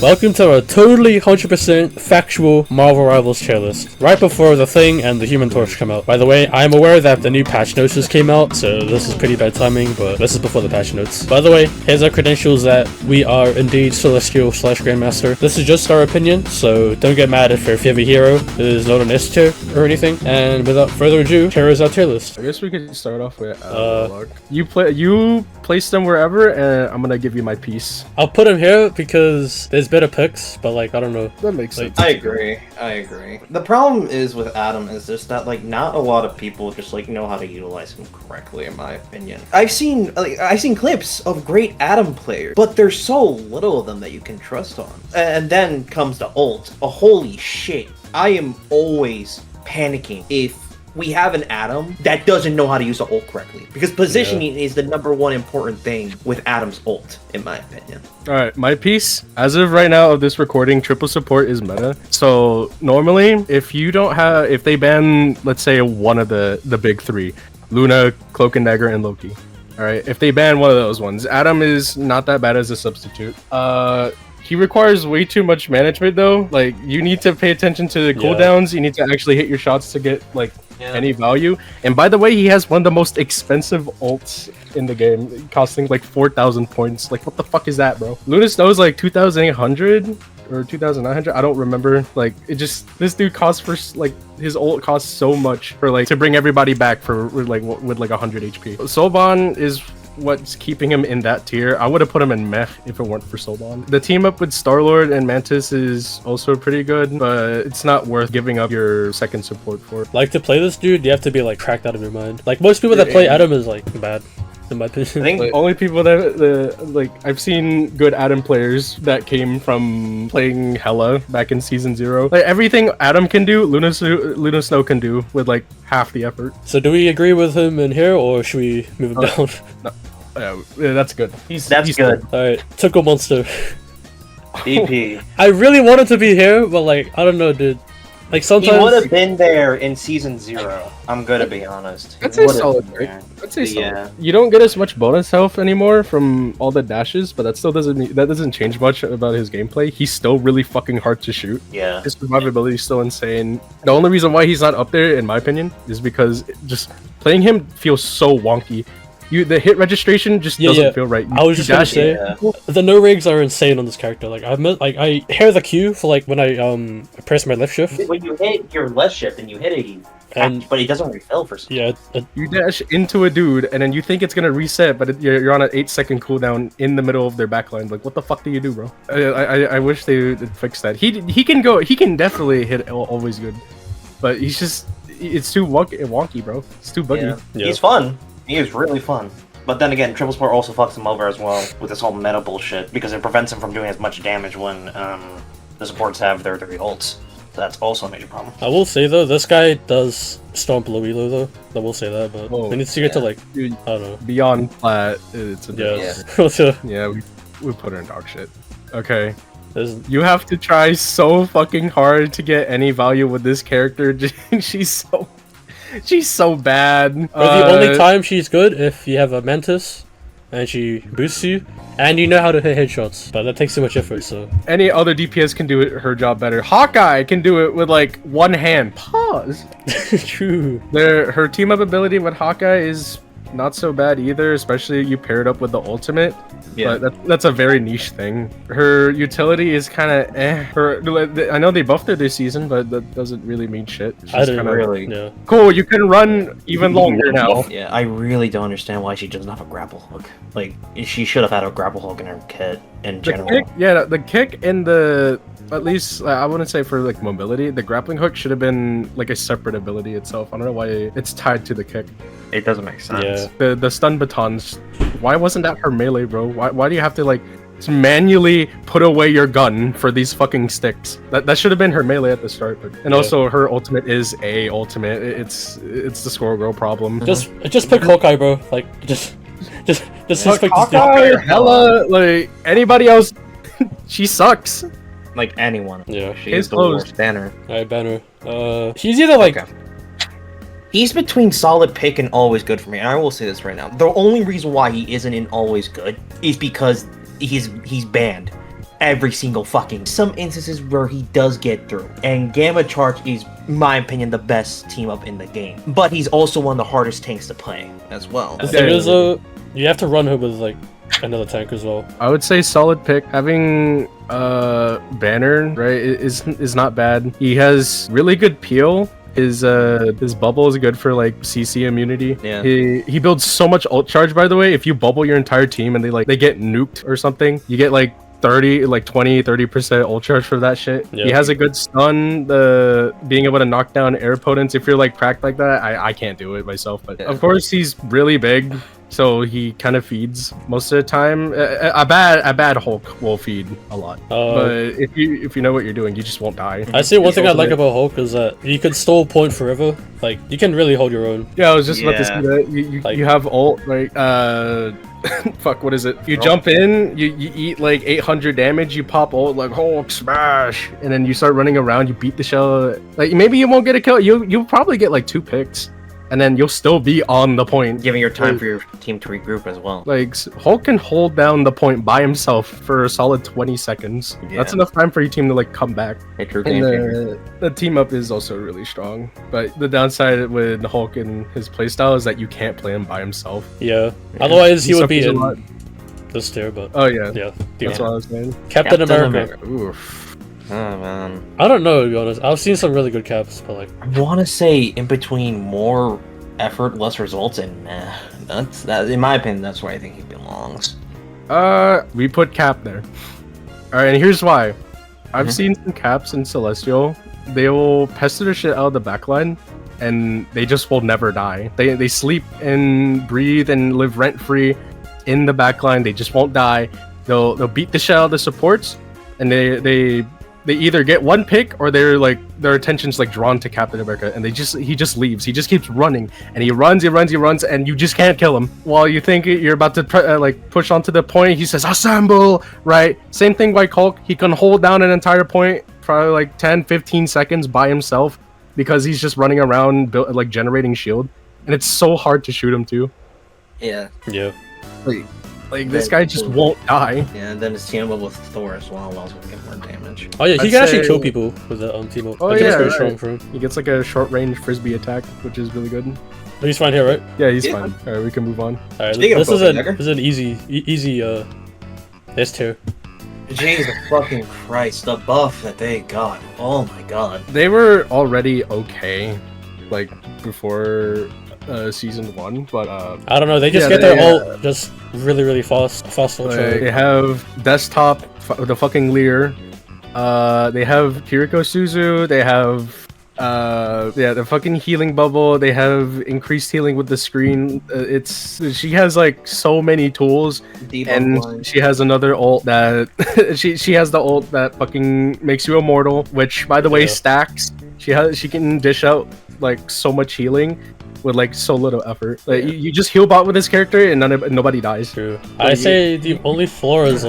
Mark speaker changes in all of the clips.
Speaker 1: Welcome to a totally 100% factual Marvel Rivals tier list, right before The Thing and The Human Torch come out. By the way, I'm aware that the new patch notes just came out, so this is pretty bad timing, but this is before the patch notes. By the way, here's our credentials that we are indeed Celestial / Grandmaster. This is just our opinion, so don't get mad if your favorite hero is not an S tier or anything. And without further ado, here is our tier list.
Speaker 2: I guess we could start off with you place them wherever, and I'm gonna give you my piece.
Speaker 1: I'll put him here because there's better picks, but like, I don't know.
Speaker 2: That makes sense.
Speaker 3: I agree. The problem is with Adam is just that like not a lot of people just like know how to utilize him correctly, in my opinion. I've seen clips of great Adam players, but there's so little of them that you can trust on. And then comes the ult. Oh, holy shit. I am always panicking if we have an Adam that doesn't know how to use the ult correctly, because positioning is the #1 important thing with Adam's ult, in my opinion.
Speaker 2: All right, my piece as of right now of this recording, triple support is meta. So normally, if they ban, let's say, one of the big three, Luna, Cloak and Dagger, and Loki. All right, if they ban one of those ones, Adam is not that bad as a substitute. He requires way too much management though. Like, you need to pay attention to the cooldowns. You need to actually hit your shots to get like any value. And by the way, he has one of the most expensive ults in the game, costing like 4,000 points. Like, what the fuck is that, bro? Luna Snow's like 2,800 or 2,900. I don't remember. Like, this dude costs for like his ult costs so much for like to bring everybody back for like with like 100 HP. Soban is what's keeping him in that tier. I would have put him in meh if it weren't for Soban. The team up with Star-Lord and Mantis is also pretty good, but it's not worth giving up your second support for.
Speaker 1: Like, to play this dude, you have to be like cracked out of your mind. Like, most people that play Adam is like bad, in my opinion.
Speaker 3: I think
Speaker 2: the only people that I've seen good Adam players that came from playing Hela back in season 0. Like, everything Adam can do, Luna Snow can do with like half the effort.
Speaker 1: So do we agree with him in here, or should we move him down?
Speaker 2: No. Yeah, that's good.
Speaker 3: He's good.
Speaker 1: Alright, Tickle Monster.
Speaker 3: EP.
Speaker 1: I really wanted to be here, but like, I don't know, dude. Like, sometimes
Speaker 3: he would have been there in season 0. I'm gonna be honest.
Speaker 2: That's a solid pick. I'd say solid. You don't get as much bonus health anymore from all the dashes, but that still doesn't change much about his gameplay. He's still really fucking hard to shoot.
Speaker 3: Yeah.
Speaker 2: His survivability is still insane. The only reason why he's not up there, in my opinion, is because just playing him feels so wonky. The hit registration just doesn't feel right.
Speaker 1: I was just gonna say, the no rigs are insane on this character. Like, I hear the Q for like when I press my left shift.
Speaker 3: When you hit your left shift and you hit it, but he doesn't refill for some.
Speaker 1: Yeah.
Speaker 2: You dash into a dude and then you think it's gonna reset, but you're on an 8-second cooldown in the middle of their backline. Like, what the fuck do you do, bro? I wish they would fix that. He can definitely hit always good, but it's too wonky, bro. It's too buggy.
Speaker 3: Yeah. He's fun. He is really fun. But then again, triple support also fucks him over as well with this whole meta bullshit, because it prevents him from doing as much damage when the supports have their 3 ults. So that's also a major problem.
Speaker 1: I will say though, this guy does stomp low elo though. I will say that, but we need to get to like, I don't know.
Speaker 2: Beyond flat, it's a we put her in dog shit. Okay. You have to try so fucking hard to get any value with this character. She's so bad.
Speaker 1: The only time she's good if you have a Mantis and she boosts you and you know how to hit headshots, but that takes too much effort. So
Speaker 2: any other DPS can do her job better. Hawkeye can do it with like one hand. Pause.
Speaker 1: True.
Speaker 2: Her team up ability with Hawkeye is not so bad either, especially you pair it up with the ultimate. Yeah, but that's a very niche thing. Her utility is kind of I know they buffed her this season, but that doesn't really mean shit.
Speaker 3: I didn't really.
Speaker 1: Yeah.
Speaker 2: Cool, you can run even longer now.
Speaker 3: Yeah, I really don't understand why she doesn't have a grapple hook. Like, she should have had a grapple hook in her kit in general.
Speaker 2: The kick and at least I wouldn't say for like mobility, the grappling hook should have been like a separate ability itself. I don't know why it's tied to the kick.
Speaker 3: It doesn't make sense.
Speaker 1: Yeah.
Speaker 2: The stun batons, why wasn't that her melee, bro? Why do you have to like manually put away your gun for these fucking sticks? That should have been her melee at the start. And also her ultimate is a ultimate. It's the Squirrel Girl problem.
Speaker 1: Just pick Hawkeye, bro. Like, just pick
Speaker 2: Hawkeye, Hela, like anybody else. She sucks.
Speaker 3: Like anyone.
Speaker 1: Yeah.
Speaker 3: She is the worst. Banner.
Speaker 1: Alright, Banner. He's either like
Speaker 3: He's between solid pick and always good for me, and I will say this right now. The only reason why he isn't in always good is because he's banned. every single fucking. Some instances where he does get through, and Gamma Charge is, in my opinion, the best team up in the game. But he's also one of the hardest tanks to play as well.
Speaker 1: The thing is, you have to run her with like another tank as well.
Speaker 2: I would say solid pick. Having Banner, right, is not bad. He has really good peel. His bubble is good for like CC immunity.
Speaker 3: Yeah.
Speaker 2: He builds so much ult charge, by the way. If you bubble your entire team and they get nuked or something, you get like 30% ult charge for that shit.
Speaker 1: Yeah.
Speaker 2: He has a good stun. The being able to knock down air potents, if you're like cracked like that, I can't do it myself. But of course he's really big, so he kind of feeds most of the time. A bad Hulk will feed a lot. But if you know what you're doing, you just won't die.
Speaker 1: I see one thing I like about Hulk is that you can stall point forever. Like you can really hold your own.
Speaker 2: Yeah, I was just about to say that. You have ult like fuck, what is it? You jump in, you eat like 800 damage, you pop ult like Hulk smash, and then you start running around, you beat the shell. Like maybe you won't get a kill. You'll probably get like 2 picks. And then you'll still be on the point.
Speaker 3: Giving your time for your team to regroup as well.
Speaker 2: Like, Hulk can hold down the point by himself for a solid 20 seconds. Yeah. That's enough time for your team to, like, come back. And the team up is also really strong. But the downside with Hulk and his playstyle is that you can't play him by himself.
Speaker 1: Yeah. Otherwise, he would be in this tier, but...
Speaker 2: Oh, yeah.
Speaker 1: Yeah.
Speaker 2: That's what I was saying.
Speaker 1: Captain America.
Speaker 2: Oof.
Speaker 3: Oh, man.
Speaker 1: I don't know, to be honest. I've seen some really good caps, but like...
Speaker 3: I want to say in between more effort, less results, and that. In my opinion, that's where I think he belongs.
Speaker 2: We put Cap there. Alright, and here's why. I've seen some caps in Celestial. They will pester the shit out of the backline, and they just will never die. They sleep and breathe and live rent-free in the backline. They just won't die. They'll beat the shit out of the supports, and they either get 1 pick or their attention's like drawn to Captain America, and he just leaves. He just keeps running, and he runs, and you just can't kill him. While you think you're about to push onto the point, he says assemble, right? Same thing like Hulk. He can hold down an entire point probably like 10-15 seconds by himself because he's just running around like generating shield, and it's so hard to shoot him too.
Speaker 3: Yeah.
Speaker 2: Like this guy just won't die.
Speaker 3: Yeah, and then his team up with Thor as well allows him to get more damage.
Speaker 1: Oh yeah, he can actually kill people with the team up.
Speaker 2: Oh
Speaker 1: I think
Speaker 2: yeah,
Speaker 1: very strong for him.
Speaker 2: He gets like a short range frisbee attack, which is really good.
Speaker 1: Oh, he's fine here, right?
Speaker 2: Yeah, he's fine. All right, we can move on.
Speaker 1: All right, this is an easy S tier.
Speaker 3: Jesus fucking Christ, the buff that they got. Oh my god.
Speaker 2: They were already okay, like before season 1, but
Speaker 1: I don't know. They just get their ult just really fast ult.
Speaker 2: They have desktop, the fucking Lear. They have Kiriko Suzu. They have the fucking healing bubble. They have increased healing with the screen. She has like so many tools, and she has another ult that she has the ult that fucking makes you immortal, which by the way stacks. She can dish out like so much healing with like so little effort. Like you just heal bot with this character and nobody dies.
Speaker 1: True. I say the only flaw is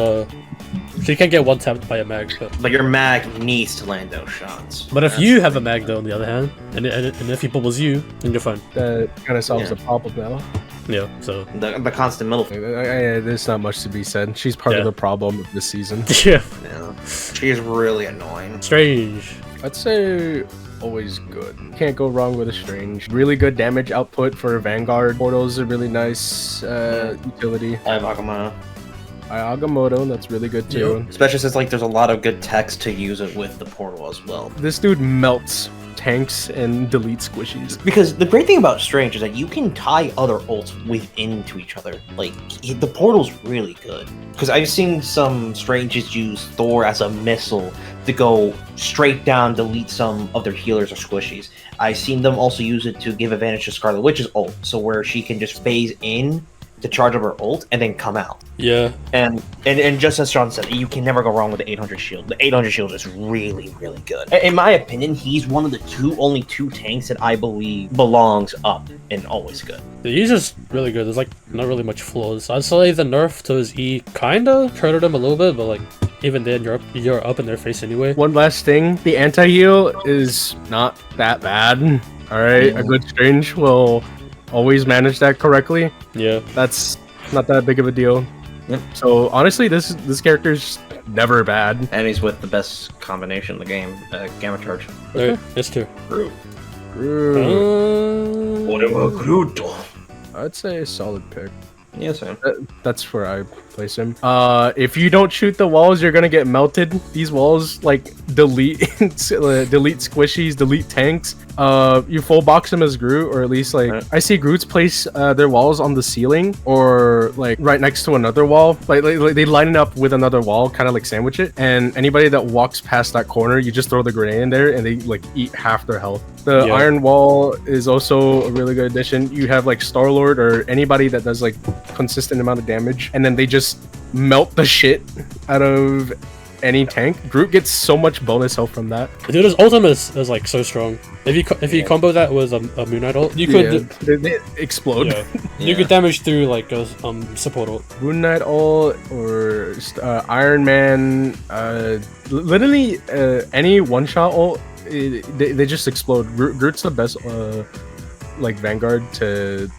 Speaker 1: she can't get one tapped by a mag.
Speaker 3: But your mag needs to land those shots.
Speaker 1: But if you have a mag though, on the other hand, and if he bubbles you, then you're fine.
Speaker 2: That kind of solves the problem now.
Speaker 1: Yeah. So
Speaker 3: the constant middle.
Speaker 2: There's not much to be said. She's part of the problem of this season.
Speaker 1: Yeah.
Speaker 3: She is really annoying.
Speaker 1: Strange.
Speaker 2: I'd say always good. Can't go wrong with a Strange. Really good damage output for Vanguard. Portal's a really nice utility.
Speaker 3: I have
Speaker 2: Agamotto, that's really good too.
Speaker 3: Yeah. Especially since like there's a lot of good text to use it with the portal as well.
Speaker 2: This dude melts tanks and deletes squishies.
Speaker 3: Because the great thing about Strange is that you can tie other ults within to each other. Like, the portal's really good. Because I've seen some Stranges use Thor as a missile to go straight down, delete some of their healers or squishies. I've seen them also use it to give advantage to Scarlet Witch's ult, so where she can just phase in to charge up her ult and then come out.
Speaker 1: Yeah.
Speaker 3: And just as Sean said, you can never go wrong with the 800 shield. The 800 shield is really good. In my opinion, he's one of the only two tanks that I believe belongs up and always good.
Speaker 1: He's just really good. There's like not really much flaws. I'd say the nerf to his E kinda hurted him a little bit, but like even then you're up in their face anyway.
Speaker 2: One last thing, the anti-heal is not that bad. Alright, a good Strange will always manage that correctly.
Speaker 1: Yeah.
Speaker 2: That's not that big of a deal. So honestly, this character's never bad.
Speaker 3: And he's with the best combination in the game, Gamma Charge.
Speaker 1: Alright, it's 2.
Speaker 2: Groot. I'd say a solid pick.
Speaker 3: Yeah, same.
Speaker 2: That's where I place him. If you don't shoot the walls, you're gonna get melted. These walls like delete delete squishies, delete tanks. You full box them as Groot, or at least like I see Groots place their walls on the ceiling or like right next to another wall. Like they line it up with another wall, kind of like sandwich it. And anybody that walks past that corner, you just throw the grenade in there, and they like eat half their health. The Iron Wall is also a really good addition. You have like Star-Lord or anybody that does like consistent amount of damage, and then they just melt the shit out of any tank. Groot gets so much bonus health from that.
Speaker 1: Dude, his ultimate is like so strong. If you combo that with a Moon Knight ult, you could
Speaker 2: they explode.
Speaker 1: Yeah. You could damage through like a support ult.
Speaker 2: Moon Knight ult or Iron Man. Literally any one shot ult, they just explode. Groot's the best like Vanguard to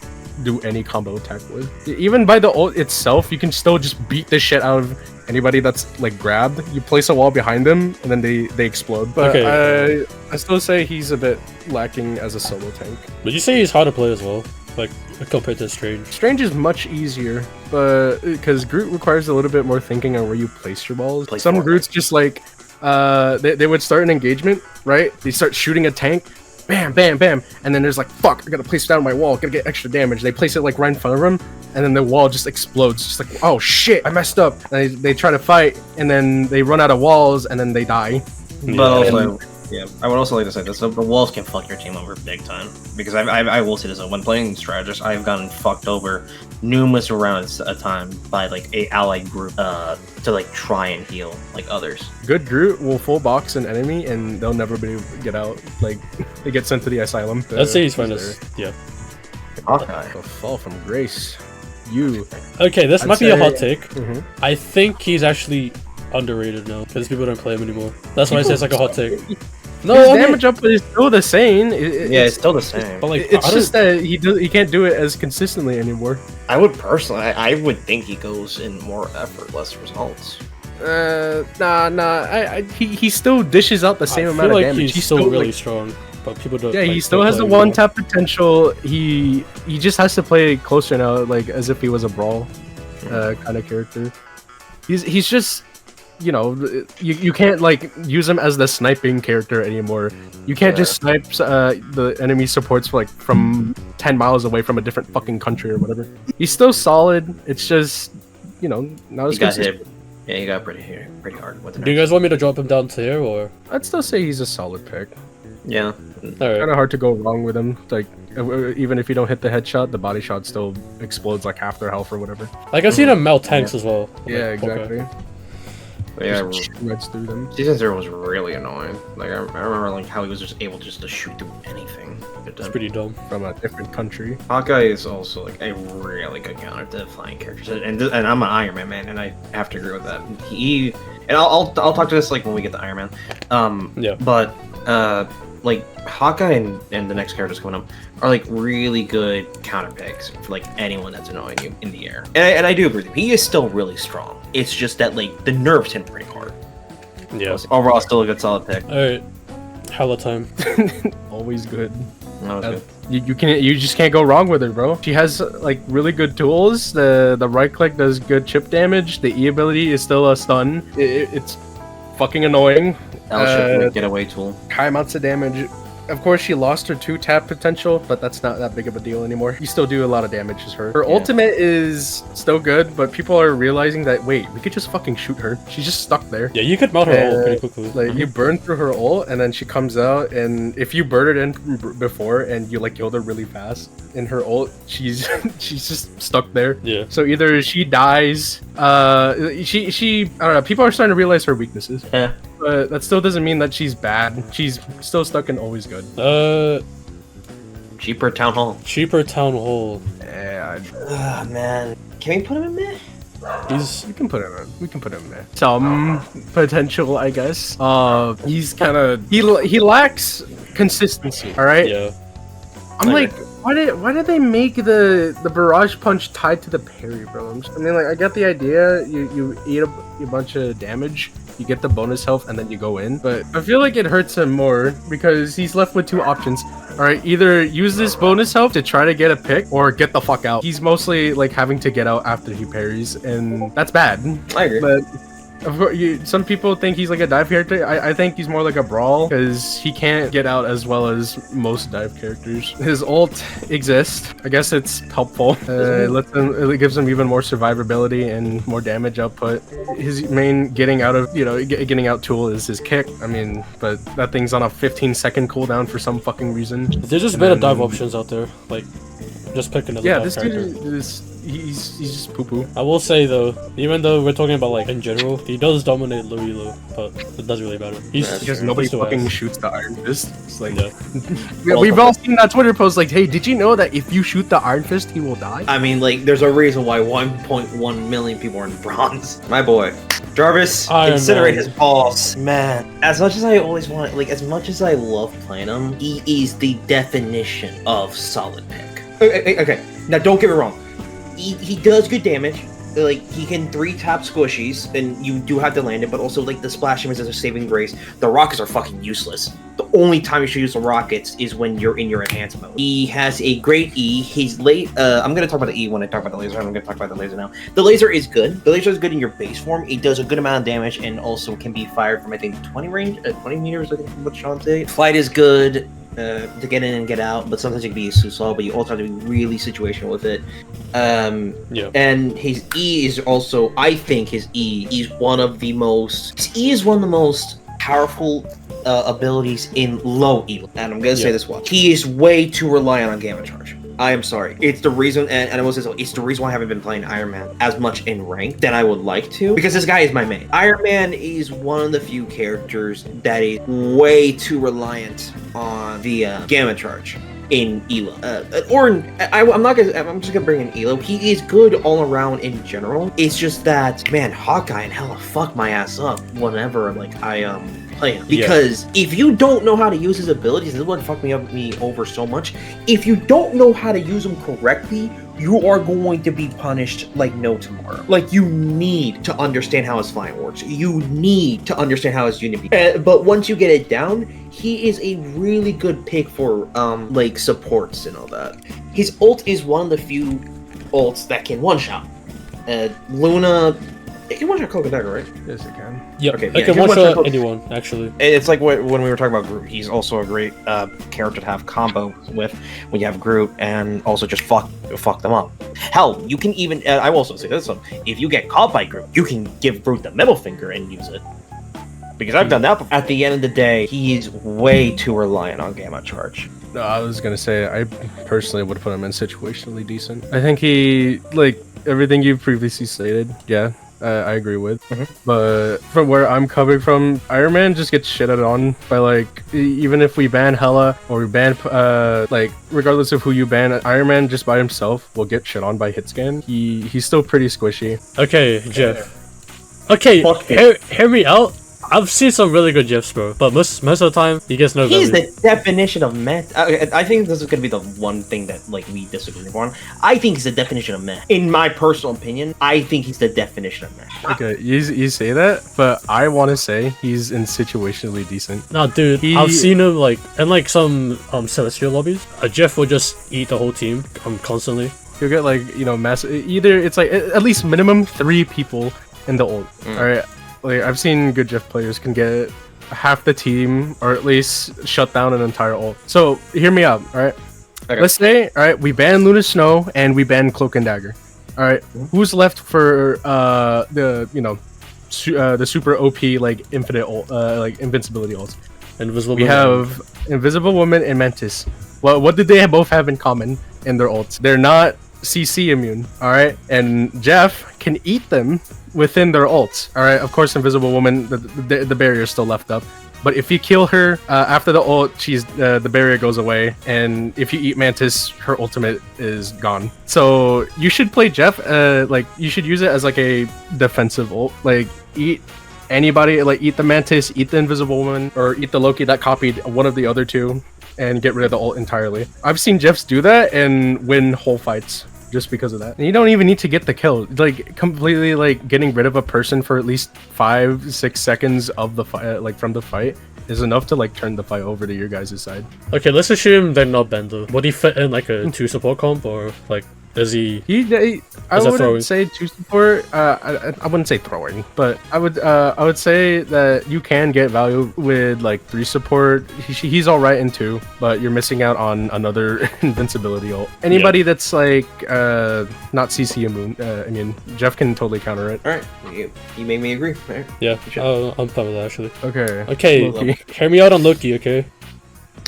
Speaker 2: do any combo attack with. Even by the ult itself, you can still just beat the shit out of anybody that's like grabbed. You place a wall behind them and then they explode. But I still say he's a bit lacking as a solo tank.
Speaker 1: Would you say he's hard to play as well, like compared to Strange?
Speaker 2: Strange is much easier, but because Groot requires a little bit more thinking on where you place your balls. Some Groots just like they would start an engagement, right? They start shooting a tank, bam, bam, bam, and then there's like, fuck, I gotta place it down my wall, gotta get extra damage. They place it like right in front of them, and then the wall just explodes, just like, oh shit, I messed up. And they try to fight, and then they run out of walls, and then they die.
Speaker 3: But also, yeah, I would also like to say this: the walls can fuck your team over big time. Because I will say this: when playing Strategist, I've gotten fucked over numerous rounds at a time by like a allied group to like try and heal like others.
Speaker 2: Good Groot will full box an enemy, and they'll never be able to get out. Like they get sent to the asylum.
Speaker 1: I'd say he's finest. Yeah.
Speaker 3: Hawkeye.
Speaker 2: A fall from grace. You.
Speaker 1: Okay, this might be a hot take. I think he's actually underrated now because people don't play him anymore. That's why I say it's like a hot take.
Speaker 2: No, his damage output is still the same.
Speaker 3: It's still the same.
Speaker 1: But like,
Speaker 2: it's just that he can't do it as consistently anymore.
Speaker 3: I would personally, I would think he goes in more effortless results.
Speaker 2: He still dishes out the same amount of damage.
Speaker 1: He's still really strong, but people don't.
Speaker 2: Yeah, he still has the one tap potential. He just has to play closer now, like as if he was a brawl kind of character. He's just. You know, you can't like use him as the sniping character anymore. You can't just snipe the enemy supports for, like from 10 miles away from a different fucking country or whatever. He's still solid. It's just, you know, not as consistent.
Speaker 3: Yeah, he got pretty hard.
Speaker 1: Do you guys want me to drop him down to here, or?
Speaker 2: I'd still say he's a solid pick.
Speaker 3: Yeah.
Speaker 1: Alright.
Speaker 2: Kind of hard to go wrong with him. Like, even if you don't hit the headshot, the body shot still explodes like half their health or whatever.
Speaker 1: Like I've seen him melt tanks as well.
Speaker 2: Yeah,
Speaker 1: like,
Speaker 2: exactly.
Speaker 3: But yeah,
Speaker 2: shreds through them.
Speaker 3: Season 0 was really annoying. Like I remember like how he was just able just to shoot through anything.
Speaker 1: It's pretty dumb.
Speaker 2: From a different country.
Speaker 3: Hawkeye is also like a really good counter to flying characters, and I'm an Iron Man, and I have to agree with that. And I'll talk to this like when we get to Iron Man.
Speaker 1: Yeah.
Speaker 3: But like Hawkeye and the next characters coming up are like really good counter picks for like anyone that's annoying you in the air. And I do agree with him. He is still really strong. It's just that like the nerfs hit pretty hard.
Speaker 1: Yeah.
Speaker 3: Overall, still a good solid pick.
Speaker 1: Alright. Hella time.
Speaker 2: Always good.
Speaker 3: That was
Speaker 2: good. You just can't go wrong with her, bro. She has like really good tools. The right click does good chip damage. The E ability is still a stun. It's fucking annoying.
Speaker 3: Getaway tool.
Speaker 2: High amounts of damage. Of course, she lost her 2-tap potential, but that's not that big of a deal anymore. You still do a lot of damage as her. Her ultimate is still good, but people are realizing that, wait, we could just fucking shoot her. She's just stuck there.
Speaker 1: Yeah, you could melt her ult pretty quickly.
Speaker 2: Like, you burn through her ult, and then she comes out, and if you burn it in before, and you, like, killed her really fast, in her ult, she's just stuck there.
Speaker 1: Yeah.
Speaker 2: So either she dies, I don't know, people are starting to realize her weaknesses.
Speaker 3: Yeah.
Speaker 2: But that still doesn't mean that she's bad. She's still stuck in always good.
Speaker 3: Cheaper Town Hall.
Speaker 1: Cheaper Town Hall.
Speaker 2: Yeah.
Speaker 3: Man. Can we put him in there?
Speaker 2: We can put him in. We can put him there. Some potential, I guess. He's kind of he lacks consistency. All right.
Speaker 1: Yeah.
Speaker 2: I'm like Why did they make the barrage punch tied to the parry, bro? I mean, like, I get the idea. You eat a bunch of damage, you get the bonus health, and then you go in. But I feel like it hurts him more because he's left with two options. All right, either use this bonus health to try to get a pick, or get the fuck out. He's mostly like having to get out after he parries, and that's bad.
Speaker 3: I agree.
Speaker 2: But of course, some people think he's like a dive character. I think he's more like a brawl because he can't get out as well as most dive characters. His ult exists. I guess it's helpful. It gives him even more survivability and more damage output. His main getting out tool is his kick. I mean, but that thing's on a 15-second cooldown for some fucking reason.
Speaker 1: There's just better dive options out there. Like, just pick another dive
Speaker 2: this
Speaker 1: character.
Speaker 2: dude he's just poo-poo.
Speaker 1: I will say though, even though we're talking about like in general, he does dominate low elo, but it doesn't really matter.
Speaker 2: Because nobody
Speaker 1: still
Speaker 2: fucking
Speaker 1: has.
Speaker 2: shoots the Iron Fist. It's like,
Speaker 1: Yeah.
Speaker 2: we've all seen that Twitter post like, hey, did you know that if you shoot the Iron Fist, he will die?
Speaker 3: I mean, like, there's a reason why 1.1 million people are in bronze. My boy. Jarvis,
Speaker 1: Iron
Speaker 3: incinerate
Speaker 1: Man.
Speaker 3: his balls. Man, as much as I always want, like, as much as I love playing him, he is the definition of solid pick. Okay, now don't get me wrong. He does good damage. Like, he can 3-tap squishies, and you do have to land it, but also, like, the splash damage is a saving grace. The rockets are fucking useless. The only time you should use the rockets is when you're in your enhanced mode. He has a great E. He's late. I'm gonna talk about the E when I talk about the laser. I'm gonna talk about the laser now. The laser is good. The laser is good in your base form. It does a good amount of damage and also can be fired from, I think, 20 range, 20 meters, I think what Sean said. Flight is good. To get in and get out, but sometimes it can be too slow, but you also have to be really situational with it.
Speaker 1: Yeah.
Speaker 3: And his E is also, I think his E is one of the most powerful abilities in low elo. And I'm gonna say this once. He is way too reliant on Gamma Charge. I am sorry. It's the reason, and I will say so, it's the reason why I haven't been playing Iron Man as much in rank than I would like to, because this guy is my main. Iron Man is one of the few characters that is way too reliant on the Gamma Charge in Elo. I'm just gonna bring in Elo. He is good all around in general. It's just that, man, Hawkeye and hella fuck my ass up whenever, like, I play him. Because if you don't know how to use his abilities, this is what fucked me over so much. If you don't know how to use them correctly, you are going to be punished like no tomorrow. Like, you need to understand how his flying works. You need to understand how his unity. But once you get it down, he is a really good pick for like supports and all that. His ult is one of the few ults that can one-shot. Luna, it can one-shot Cloak and Dagger, right?
Speaker 2: Yes, it can.
Speaker 1: Yep.
Speaker 3: Okay,
Speaker 1: I can one-shot anyone, actually.
Speaker 3: It's like when we were talking about Groot. He's also a great character to have combo with when you have Groot, and also just fuck them up. Hell, you can even, I will also say this, if you get caught by Groot, you can give Groot the middle finger and use it. Because I've done that before. At the end of the day, he's way too reliant on Gamma Charge.
Speaker 2: No, I was gonna say, I personally would put him in situationally decent. I think he, like, everything you've previously stated, yeah, I agree with. But from where I'm coming from, Iron Man just gets shitted on by, like, even if we ban Hela or we ban, like, regardless of who you ban, Iron Man just by himself will get shit on by hitscan. He's still pretty squishy.
Speaker 1: Okay, Jeff. Okay, hear me out. I've seen some really good GIFs, bro, but most of the time, he gets no value.
Speaker 3: He's the definition of meh. I think this is going to be the one thing that, like, we disagree on. I think he's the definition of meh. In my personal opinion, I think he's the definition of meh.
Speaker 2: Okay, you say that, but I want to say he's in situationally decent.
Speaker 1: Nah, dude, I've seen him, like, in, like, some Celestial lobbies. Jeff will just eat the whole team constantly.
Speaker 2: You'll get, like, you know, either it's, like, at least minimum 3 people in the ult, alright? Like, I've seen good Jeff players can get half the team, or at least shut down an entire ult. So, hear me out, alright? Okay. Let's say, alright, we ban Luna Snow, and we ban Cloak and Dagger. Alright, who's left for, the super OP, like, infinite ult, like, invincibility ults?
Speaker 1: Invisible
Speaker 2: we have Invisible Woman and Mantis. Well, what did they both have in common in their ults? They're not CC immune, alright? And Jeff can eat them within their ults. Alright, of course, Invisible Woman, the barrier is still left up. But if you kill her after the ult, the barrier goes away. And if you eat Mantis, her ultimate is gone. So you should play Jeff, like, you should use it as, like, a defensive ult. Like, eat anybody, like, eat the Mantis, eat the Invisible Woman, or eat the Loki that copied one of the other two. and get rid of the ult entirely. I've seen Jeffs do that and win whole fights just because of that. And you don't even need to get the kill. Like completely like getting rid of a person for at least 5-6 seconds of the fight, like from the fight, is enough to like turn the fight over to your guys' side.
Speaker 1: Okay, let's assume they're not Bender. Would he fit in like a 2 support comp, or like is he?
Speaker 2: I wouldn't say 2 support. I wouldn't say throwing, but I would say that you can get value with like 3 support. He's all right in 2, but you're missing out on another invincibility ult. Anybody that's like not CC immune, Jeff can totally counter it.
Speaker 3: All right, you made me agree. Right.
Speaker 1: Yeah, I'm fine with that actually.
Speaker 2: Okay.
Speaker 1: Okay,
Speaker 2: Loki.
Speaker 1: hear me out on Loki, okay?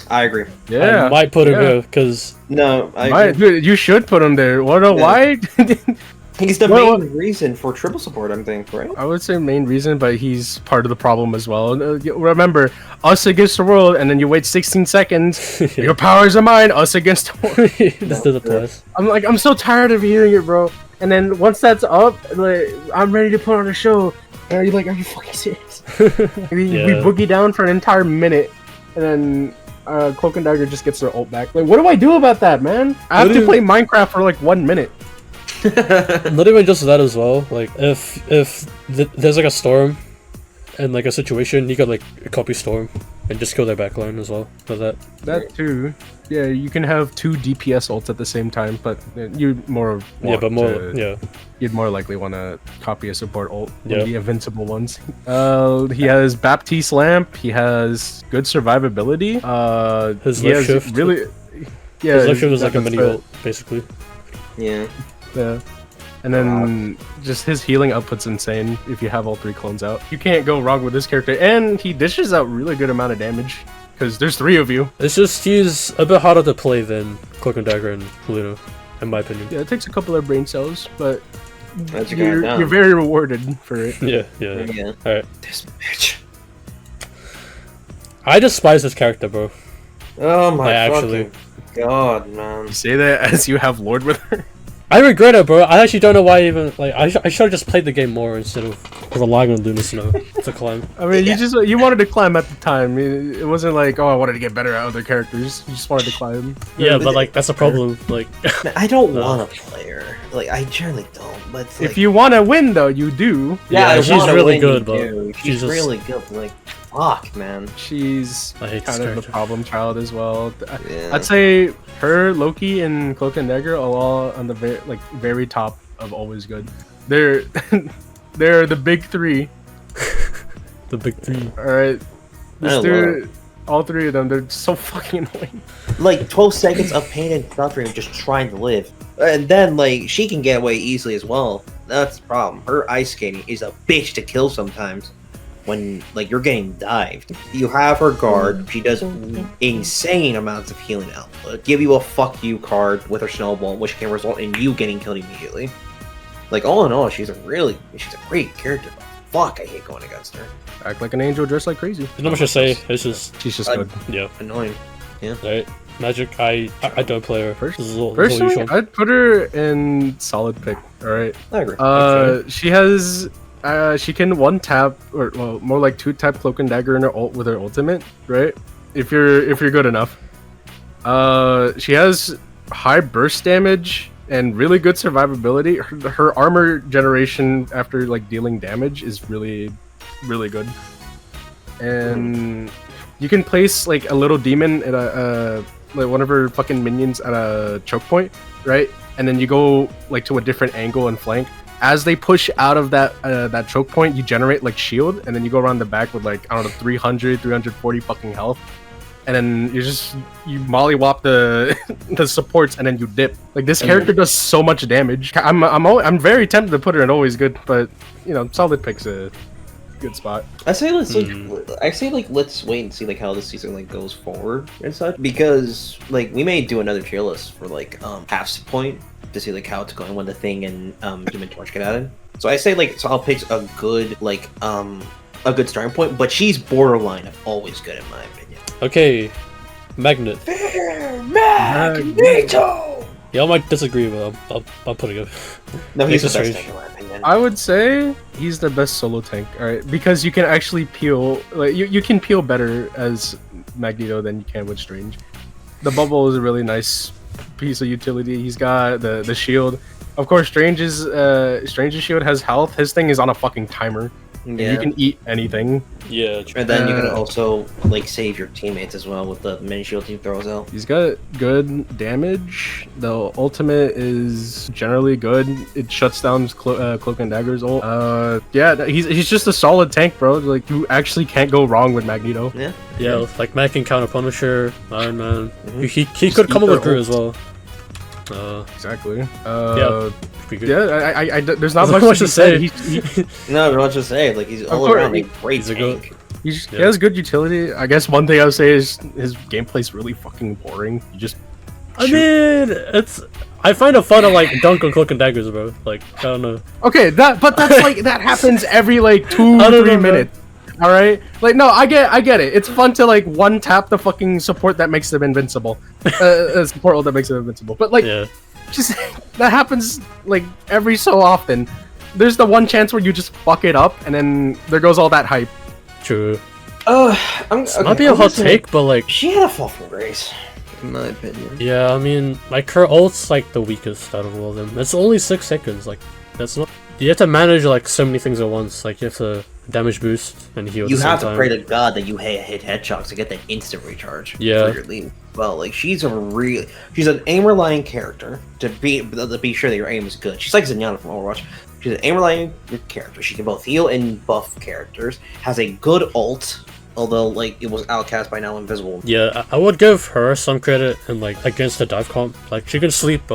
Speaker 3: I agree.
Speaker 2: Yeah.
Speaker 1: I might put him here because
Speaker 3: No, I agree.
Speaker 2: Dude, you should put him there. What? Why?
Speaker 3: He's the main reason for triple support, I'm thinking, right?
Speaker 2: I would say main reason, but he's part of the problem as well. Remember, us against the world, and then you wait 16 seconds. Your powers are mine. Us against the world.
Speaker 1: this did it twice.
Speaker 2: I'm so tired of hearing it, bro. And then once that's up, like I'm ready to put on a show. And you're like, are you fucking serious? We boogie down for an entire minute, and then Cloak and Dagger just gets their ult back. Like, what do I do about that, man? I have to play Minecraft for like 1 minute.
Speaker 1: Not even just that as well. Like if there's like a storm and like a situation, you could like copy storm and just kill their backline as well for that.
Speaker 2: That too. Yeah, you can have 2 DPS ults at the same time, but you'd more you'd more likely want to copy a support ult, the invincible ones. He has Baptiste Lamp. He has good survivability.
Speaker 1: His lift shift
Speaker 2: his
Speaker 1: lift shift is like a mini ult basically.
Speaker 3: Yeah.
Speaker 2: Yeah. And then just his healing output's insane if you have all 3 clones out. You can't go wrong with this character, and he dishes out really good amount of damage because there's 3 of you.
Speaker 1: It's just he's a bit harder to play than Cloak and Dagger and Luna, in my opinion.
Speaker 2: Yeah, it takes a couple of brain cells, but
Speaker 3: you're
Speaker 2: very rewarded for it.
Speaker 1: Yeah. Alright.
Speaker 3: This bitch.
Speaker 1: I despise this character, bro.
Speaker 3: Oh my fucking god, man.
Speaker 2: You say that as you have Lord with her?
Speaker 1: I regret it, bro. I actually don't know why even I should have just played the game more instead of relying on Luna Snow to climb.
Speaker 2: I mean, you wanted to climb at the time. It wasn't like, oh, I wanted to get better at other characters. You just wanted to climb.
Speaker 1: Yeah, but like that's a problem. Like
Speaker 3: I don't want to play her. Like I generally don't. But like,
Speaker 2: if you want to win, though, you do.
Speaker 1: Yeah, she's really good, but
Speaker 3: she's really good. But, like, fuck, man.
Speaker 2: She's kind of the problem child as well.
Speaker 3: Yeah.
Speaker 2: I'd say her, Loki, and Cloak and Dagger are all on the very top of always good. They're the big 3.
Speaker 1: The big 3.
Speaker 2: All right, all 3 of them. They're so fucking annoying.
Speaker 3: Like 12 seconds of pain and suffering just trying to live, and then like she can get away easily as well. That's the problem. Her ice skating is a bitch to kill sometimes. When like you're getting dived, you have her guard. She does insane amounts of healing output. Give you a fuck you card with her snowball, which can result in you getting killed immediately. Like all in all, she's a great character. But fuck, I hate going against her.
Speaker 2: Act like an angel, dress like crazy.
Speaker 1: There's not much to say. It's just
Speaker 2: she's just good.
Speaker 1: Yeah,
Speaker 3: annoying. Yeah.
Speaker 1: Right. Magic. I don't play her.
Speaker 2: Personally, I'd put her in solid pick. All right.
Speaker 3: I agree.
Speaker 2: She has. She can 1-tap, or well, more like 2-tap Cloak and Dagger in her ult with her ultimate, right? If you're good enough. She has high burst damage and really good survivability. Her armor generation after like dealing damage is really good. And you can place like a little demon at like one of her fucking minions at a choke point, right? And then you go like to a different angle and flank. As they push out of that choke point, you generate like shield, and then you go around the back with like, I don't know, 340 fucking health, and then you mollywop the supports, and then you dip. Like this character does so much damage. I'm very tempted to put her in always good, but you know, solid pick's a good spot.
Speaker 3: I say let's wait and see like how this season like goes forward and such, because like we may do another tier list for like half point to see like how it's going when the Thing and Human Torch get added. So I say like I'll pick a good like a good starting point, but she's borderline of always good in my opinion.
Speaker 1: Okay, Magnet.
Speaker 3: Magneto.
Speaker 1: Y'all might disagree, but I'll put it up.
Speaker 3: No, he's the best tank in my opinion.
Speaker 2: I would say he's the best solo tank, alright? Because you can actually peel, like you can peel better as Magneto than you can with Strange. The bubble is a really nice piece of utility. He's got the shield. Of course, Strange's shield has health. His thing is on a fucking timer.
Speaker 3: Yeah.
Speaker 2: You can eat anything.
Speaker 1: Yeah.
Speaker 3: And then you can also like save your teammates as well with the mini shield he throws out.
Speaker 2: He's got good damage. The ultimate is generally good. It shuts down Cloak and Dagger's ult. Yeah, he's just a solid tank, bro. Like, you actually can't go wrong with Magneto.
Speaker 3: Yeah.
Speaker 1: Yeah, like Mac can counter Punisher, Iron Man. He could come up with Groot as well.
Speaker 2: Exactly.
Speaker 1: Yeah.
Speaker 2: Yeah, there's not
Speaker 1: There's
Speaker 2: much to say.
Speaker 3: No, not to say. Like, he's all around a great tank.
Speaker 2: He has good utility. I guess one thing I would say is his gameplay's really fucking boring. You just
Speaker 1: I mean, I find it fun to like dunk on Cloak and Daggers, bro. Like, I don't know.
Speaker 2: Okay, that's like that happens every like 2-3 minutes. All right, like no, I get it. It's fun to like one tap the fucking support that makes them invincible, support ult that makes them invincible. But like, just that happens like every so often. There's the one chance where you just fuck it up, and then there goes all that hype.
Speaker 1: True.
Speaker 3: Might
Speaker 1: be a hot take, but like
Speaker 3: she had a fall from grace, in my opinion.
Speaker 1: Yeah, I mean, like her ult's like the weakest out of all of them. It's only 6 seconds. Like, that's not. You have to manage like so many things at once. Like, you have to damage boost and heal.
Speaker 3: You have to pray to God that you hit headshots to get that instant recharge.
Speaker 1: Yeah.
Speaker 3: For your lead. Well, like she's an aim reliant character to be sure that your aim is good. She's like Zenyatta from Overwatch. She's an aim reliant character. She can both heal and buff characters. Has a good ult, although like it was outcast by now invisible.
Speaker 1: Yeah, I would give her some credit and like against the dive comp. Like she can sleep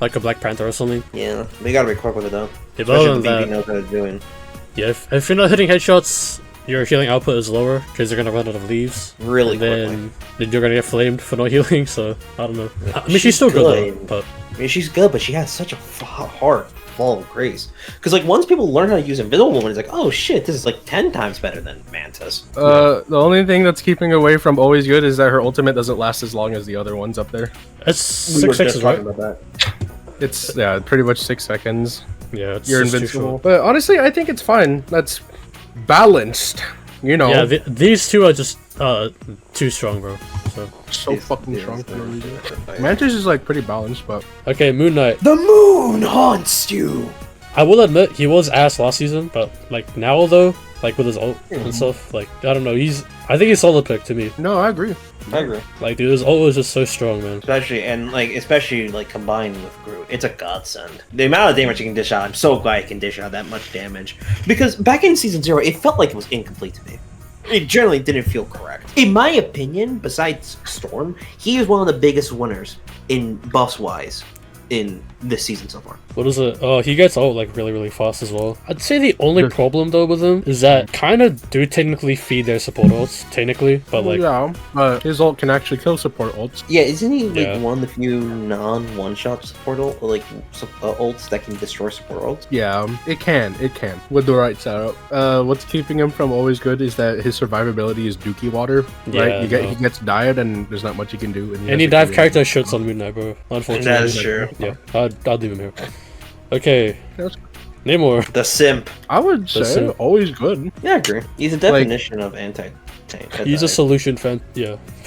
Speaker 1: like a Black Panther or something.
Speaker 3: Yeah, they gotta be quick with it though.
Speaker 1: Yeah, but other than
Speaker 3: that, knows what it's doing.
Speaker 1: Yeah, if you're not hitting headshots, your healing output is lower because you're gonna run out of leaves.
Speaker 3: Really
Speaker 1: then you're gonna get flamed for not healing. So I don't know. I mean, she's still good though. But
Speaker 3: I mean, she's good, but she has such a hard fall of grace. Because like once people learn how to use Invisible Woman, it's like, oh shit, this is like 10 times better than Mantis.
Speaker 2: The only thing that's keeping away from always good is that her ultimate doesn't last as long as the other ones up there.
Speaker 1: It's 6 seconds, right?
Speaker 3: About that.
Speaker 2: It's pretty much 6 seconds.
Speaker 1: Yeah, it's
Speaker 2: you're invincible. But honestly, I think it's fine. That's balanced, you know.
Speaker 1: Yeah, these two are just too strong, bro.
Speaker 2: So fucking strong for no reason. Mantis is like pretty balanced, but
Speaker 1: okay, Moon Knight.
Speaker 3: The moon haunts you.
Speaker 1: I will admit he was ass last season, but like now though, like with his ult and stuff, like I don't know, I think he's solid pick to me.
Speaker 2: No, I agree.
Speaker 1: Like dude, his ult was just so strong, man.
Speaker 3: Especially combined with Groot, it's a godsend. The amount of damage he can dish out, I'm so glad he can dish out that much damage. Because back in season 0, it felt like it was incomplete to me. It generally didn't feel correct. In my opinion, besides Storm, he is one of the biggest winners in buffs wise in this season so far.
Speaker 1: What is it? Oh, he gets out like really, really fast as well. I'd say the only problem though with him is that kind of do technically feed their support ults, technically, but like
Speaker 2: his ult can actually kill support ults.
Speaker 3: Yeah, isn't he like one of the few non-one-shot support ults that can destroy support ults?
Speaker 2: Yeah, it can with the right setup. What's keeping him from always good is that his survivability is dookie water. Right, he gets died and there's not much he can do. And
Speaker 1: any dive character shits on Moon Knight, bro. Unfortunately,
Speaker 3: that is true.
Speaker 1: Yeah, I'll leave him here. Okay, Namor.
Speaker 3: The simp.
Speaker 2: I would say always good.
Speaker 3: Yeah, I agree. He's a definition of anti-tank.
Speaker 1: He's a solution for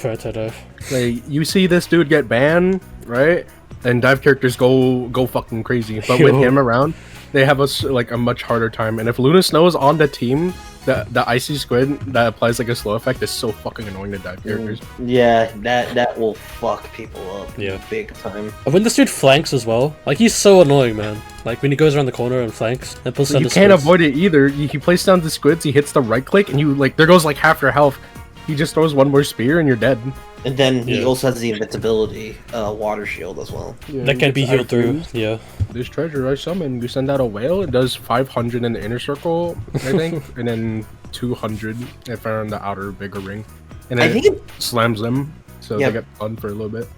Speaker 1: anti-dive.
Speaker 2: Like, you see this dude get banned, right? And dive characters go fucking crazy. But with him around, they have a much harder time. And if Luna Snow is on the team, the icy squid that applies like a slow effect is so fucking annoying to dive characters.
Speaker 3: Yeah, that will fuck people up.
Speaker 1: Yeah,
Speaker 3: big time.
Speaker 1: And when this dude flanks as well, like he's so annoying, man. Like when he goes around the corner and flanks and pulls down the squids.
Speaker 2: You can't avoid it either. He places down the squids, he hits the right click, and you like there goes like half your health. He just throws one more spear and you're dead.
Speaker 3: And then he also has the invincibility water shield as well.
Speaker 1: Yeah, that can be healed through. Yeah.
Speaker 2: This treasure I summon, you send out a whale, it does 500 in the inner circle, I think, and then 200 if they're in the outer bigger ring. And then I think it slams them, so they get fun for a little bit.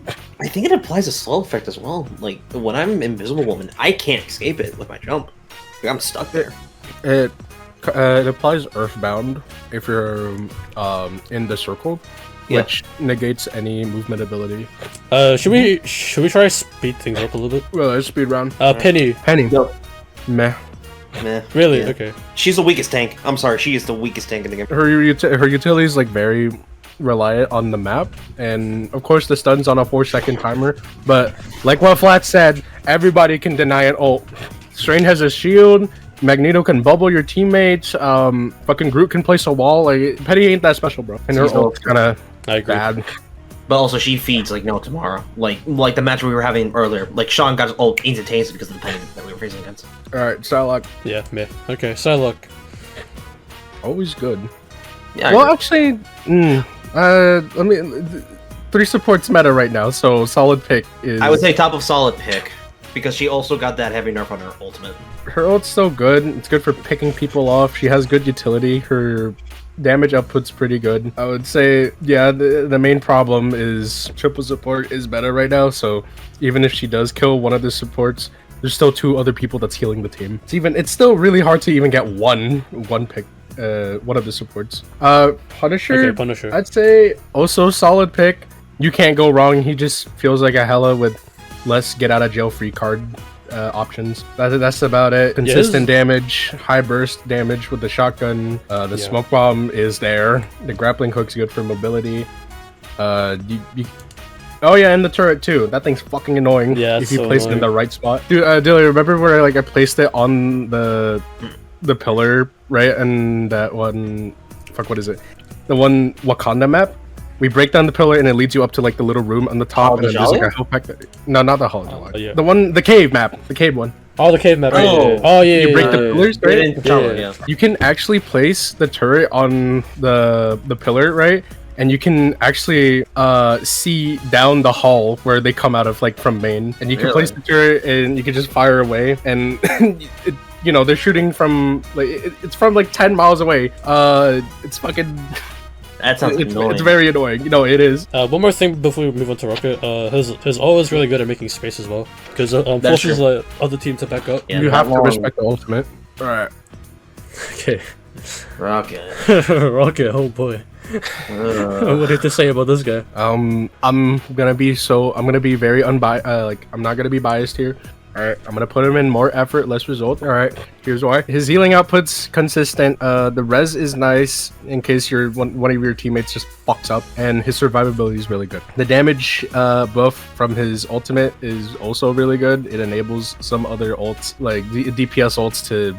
Speaker 3: I think it applies a slow effect as well. Like when I'm Invisible Woman, I can't escape it with my jump. Like, I'm stuck there.
Speaker 2: It applies Earthbound if you're in the circle. Which negates any movement ability.
Speaker 1: Should we try to speed things up a little bit?
Speaker 2: Well, let's speed round.
Speaker 1: Penny.
Speaker 3: No.
Speaker 2: Meh.
Speaker 1: Really?
Speaker 3: Yeah.
Speaker 1: Okay.
Speaker 3: She's the weakest tank. I'm sorry, she is the weakest tank in the game.
Speaker 2: Her utility is like very reliant on the map, and of course the stun's on a 4-second timer. But like what Flat said, everybody can deny an ult. Strain has a shield. Magneto can bubble your teammates. Fucking Groot can place a wall. Like Petty ain't that special, bro. And her ult's kind of bad.
Speaker 3: But also she feeds like no tomorrow. Like the match we were having earlier. Like Sean got his ult instantaneously because of the pain that we were facing against.
Speaker 2: All right, Psylocke.
Speaker 1: Yeah, me. Okay, Psylocke.
Speaker 2: Always good.
Speaker 3: Yeah.
Speaker 2: Well, actually, let me. 3 supports meta right now, so solid pick is.
Speaker 3: I would say top of solid pick because she also got that heavy nerf on her ultimate.
Speaker 2: Her ult's so good. It's good for picking people off. She has good utility. Her damage output's pretty good. I would say, yeah, the main problem is triple support is meta right now. So even if she does kill one of the supports, there's still 2 other people that's healing the team. It's still really hard to even get one pick. One of the supports. Punisher.
Speaker 1: Okay, Punisher.
Speaker 2: I'd say also solid pick. You can't go wrong. He just feels like a hella with less get out of jail free card options. That's about it. Consistent damage, high burst damage with the shotgun. The smoke bomb is there. The grappling hook's good for mobility. Oh yeah, and the turret too. That thing's fucking annoying.
Speaker 1: Yeah,
Speaker 2: if you
Speaker 1: so
Speaker 2: place it in the right spot. Dude, Dilly, remember where I placed it on the pillar, right? And that one, what is it? The one Wakanda map. We break down the pillar and it leads you up to like the little room on the top, and then there's like a health pack. No, not the Hollow.
Speaker 1: Yeah.
Speaker 2: The cave map, the cave one.
Speaker 1: Oh, the cave map. Oh, yeah.
Speaker 2: You break the pillars, right?
Speaker 3: Yeah.
Speaker 2: You can actually place the turret on the pillar, right? And you can actually see down the hall where they come out of, like from main. And you can place the turret and you can just fire away. And they're shooting from it's from like 10 miles away. It's fucking.
Speaker 3: That sounds annoying.
Speaker 2: It's very annoying. It is.
Speaker 1: One more thing before we move on to Rocket. His ult is really good at making space as well, because forces the other team to back up.
Speaker 3: Yeah,
Speaker 2: you have to respect the ultimate. All right.
Speaker 1: Okay.
Speaker 3: Rocket.
Speaker 1: Rocket. Oh boy. What do you have to say about this guy?
Speaker 2: I'm gonna be very unbiased. I'm not gonna be biased here. Alright, I'm gonna put him in more effort, less result. Alright, here's why. His healing output's consistent. The res is nice in case one of your teammates just fucks up, and his survivability is really good. The damage buff from his ultimate is also really good. It enables some other ults, like DPS ults, to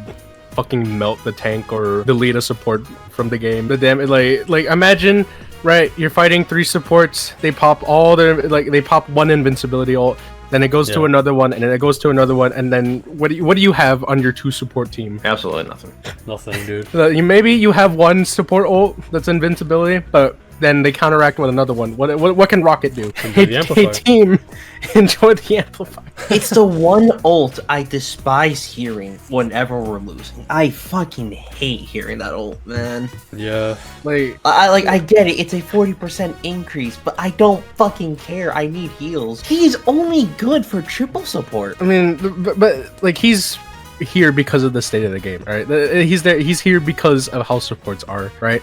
Speaker 2: fucking melt the tank or delete a support from the game. The damage, like imagine, right? You're fighting 3 supports. They pop all their they pop one invincibility ult. Then it goes to another one, and then it goes to another one, and then what do you have on your 2 support team?
Speaker 3: Absolutely nothing.
Speaker 1: Nothing, dude.
Speaker 2: Maybe you have 1 support ult that's invincibility, but then they counteract with another one. What can Rocket do? Hey team, enjoy the amplifier.
Speaker 3: It's the one ult I despise hearing whenever we're losing. I fucking hate hearing that ult, man.
Speaker 1: Yeah.
Speaker 3: I get it. It's a 40% increase, but I don't fucking care. I need heals. He's only good for triple support.
Speaker 2: I mean, but he's here because of the state of the game, right? He's here because of how supports are, right?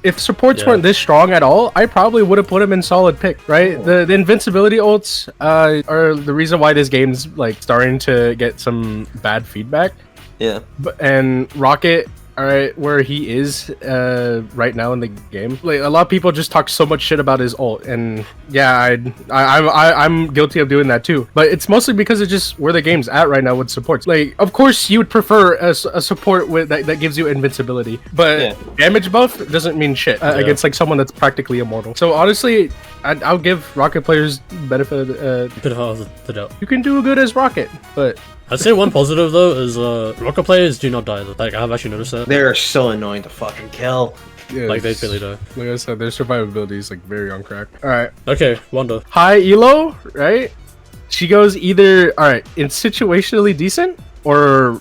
Speaker 2: If supports weren't this strong at all, I probably would have put him in solid pick, right? The invincibility ults are the reason why this game's starting to get some bad feedback.
Speaker 3: Yeah.
Speaker 2: And Rocket, all right, where he is right now in the game, a lot of people just talk so much shit about his ult, and yeah, I'm guilty of doing that too. But it's mostly because it's just where the game's at right now with supports. Of course, you would prefer a support with that gives you invincibility, but damage buff doesn't mean shit against someone that's practically immortal. So honestly, I'll give Rocket players benefit of
Speaker 1: the doubt.
Speaker 2: You can do good as Rocket, but.
Speaker 1: I'd say one positive though is Rocket players do not die. I've actually noticed that.
Speaker 3: They're so annoying to fucking kill.
Speaker 2: Yeah,
Speaker 1: they really die.
Speaker 2: Like I said, their survivability is very on crack. All right.
Speaker 1: Okay, Wanda.
Speaker 2: High elo, right? She goes either in situationally decent or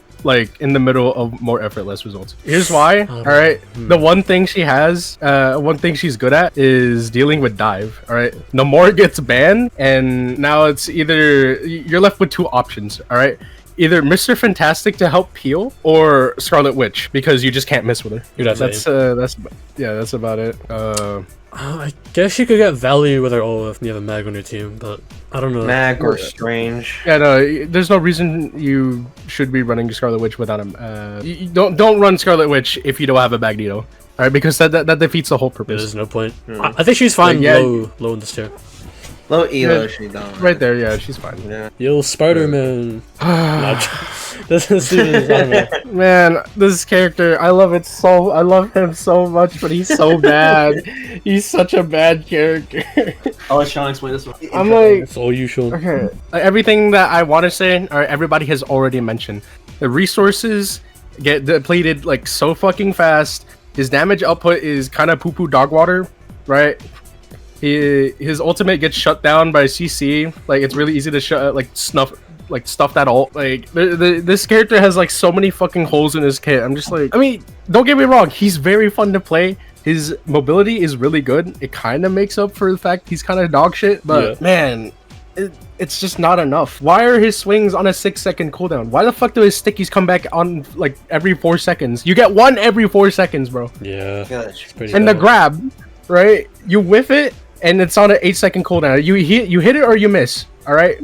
Speaker 2: in the middle of more effortless results. Here's why. All right. The one thing she has, one thing she's good at is dealing with dive. All right. Namor gets banned, and now it's either you're left with 2 options. All right. Either Mr. Fantastic to help peel, or Scarlet Witch because you just can't miss with her.
Speaker 1: Dude,
Speaker 2: that's about it.
Speaker 1: I guess you could get value with her ult if you have a mag on your team, but I don't know.
Speaker 3: Mag or Strange.
Speaker 2: Yeah, no, there's no reason you should be running Scarlet Witch without him. You don't run Scarlet Witch if you don't have a Magneto. Alright, because that defeats the whole purpose.
Speaker 1: There's no point. I think she's fine
Speaker 2: Yeah.
Speaker 1: low in this tier.
Speaker 3: Low elo, she don't.
Speaker 2: Right there, yeah, she's fine.
Speaker 3: Yeah.
Speaker 1: Yo, Spider-Man. This is, I don't know.
Speaker 2: Man, this character, I love him so much, but he's so bad. He's such a bad character.
Speaker 4: I'll let Sean explain this one.
Speaker 2: I'm like,
Speaker 1: It's all you, Sean.
Speaker 2: okay, like, everything that I want to say, or everybody has already mentioned. The resources get depleted like so fucking fast. His damage output is kind of poo-poo dog water, right? His ultimate gets shut down by CC. Like it's really easy to stuff that ult. Like this character has like so many fucking holes in his kit. I'm just like, I mean, don't get me wrong, he's very fun to play. His mobility is really good. It kind of makes up for the fact he's kind of dog shit. But man, it's just not enough. Why are his swings on a 6-second cooldown? Why the fuck do his stickies come back on like every 4 seconds? You get one every 4 seconds, bro.
Speaker 1: Yeah. It's pretty
Speaker 2: And
Speaker 1: bad.
Speaker 2: the grab, right? You whiff it, and it's on an 8-second cooldown. You hit it or you miss. All right,